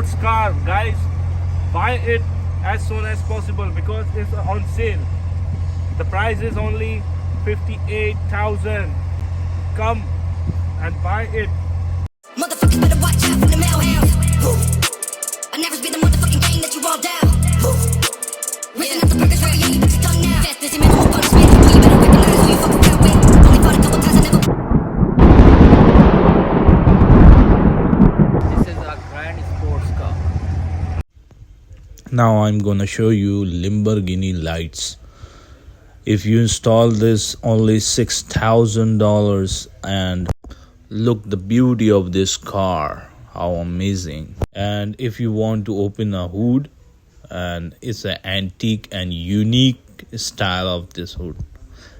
sports car, guys. Buy it as soon as possible because it's on sale. The price is only 58,000. Come and buy it. Motherfuckers better watch out for the mail house. I never spit the motherfucking game that you all down. Risen up the burgers, yeah, you bitch done now. Fast busy man, whole punishment. You better recognize who you fuck around with. Only fought a couple times, I never. This is a grand sports car. Now I'm gonna show you Lamborghini lights. If you install this, only $6,000, and look the beauty of this car, how amazing. And if you want to open a hood, and it's an antique and unique style of this hood,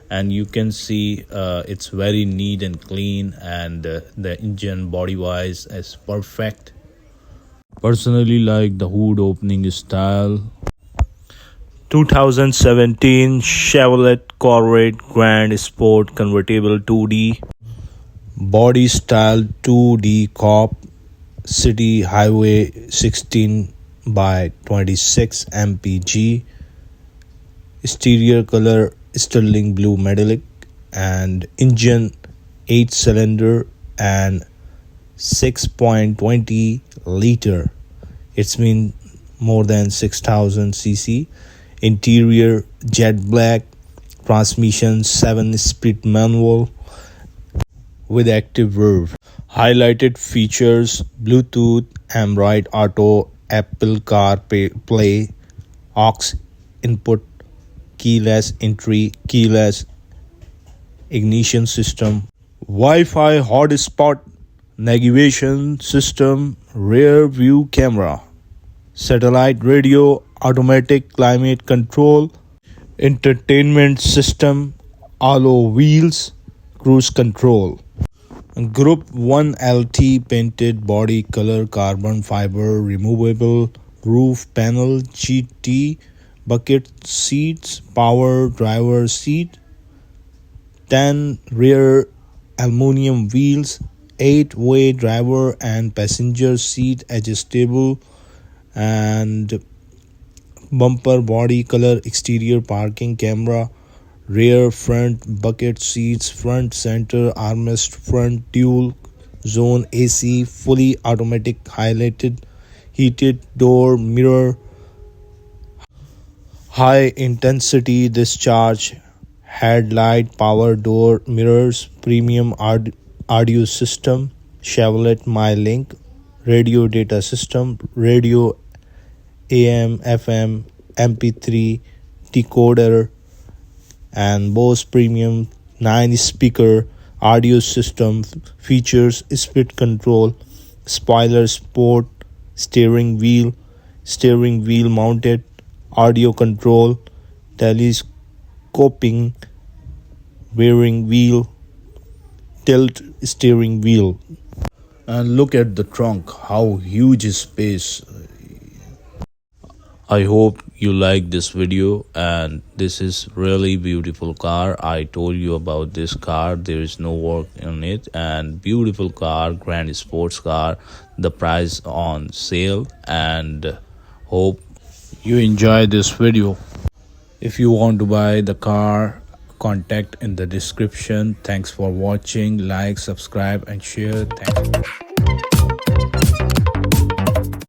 and you can see it's very neat and clean, and the engine body wise is perfect. Personally like the hood opening style. 2017 Chevrolet Corvette Grand Sport Convertible 2D. Body style 2D Cop. City Highway 16/26 mpg. Exterior color sterling blue metallic, and engine 8-cylinder and 6.20 liter. It's mean more than 6,000 cc. Interior jet black. Transmission 7-speed manual with active rev. Highlighted features: Bluetooth, Android Auto, Apple CarPlay, aux input, keyless entry, keyless ignition system, Wi-Fi hotspot, navigation system, rear view camera, satellite radio, automatic climate control, entertainment system, alloy wheels, cruise control. Group 1 LT painted body color, carbon fiber, removable roof panel, GT bucket seats, power driver seat, 10 rear aluminum wheels, 8-way driver and passenger seat adjustable, and bumper body color, exterior parking camera, rear front bucket seats, front center armrest, front dual zone AC, fully automatic highlighted heated door mirror, high intensity discharge headlight, power door mirrors, premium audio system, Chevrolet MyLink, radio data system, radio AM FM MP3 decoder, and Bose premium 9-speaker audio system. Features: split control, spoiler sport, steering wheel mounted audio control, telescoping steering wheel, tilt steering wheel. And look at the trunk, how huge is space. I hope you like this video, and this is really beautiful car. I told you about this car, there is no work on it, and beautiful car, grand sports car, the price on sale, and hope you enjoy this video. If you want to buy the car, contact in the description. Thanks for watching. Like, subscribe and share. Thank you.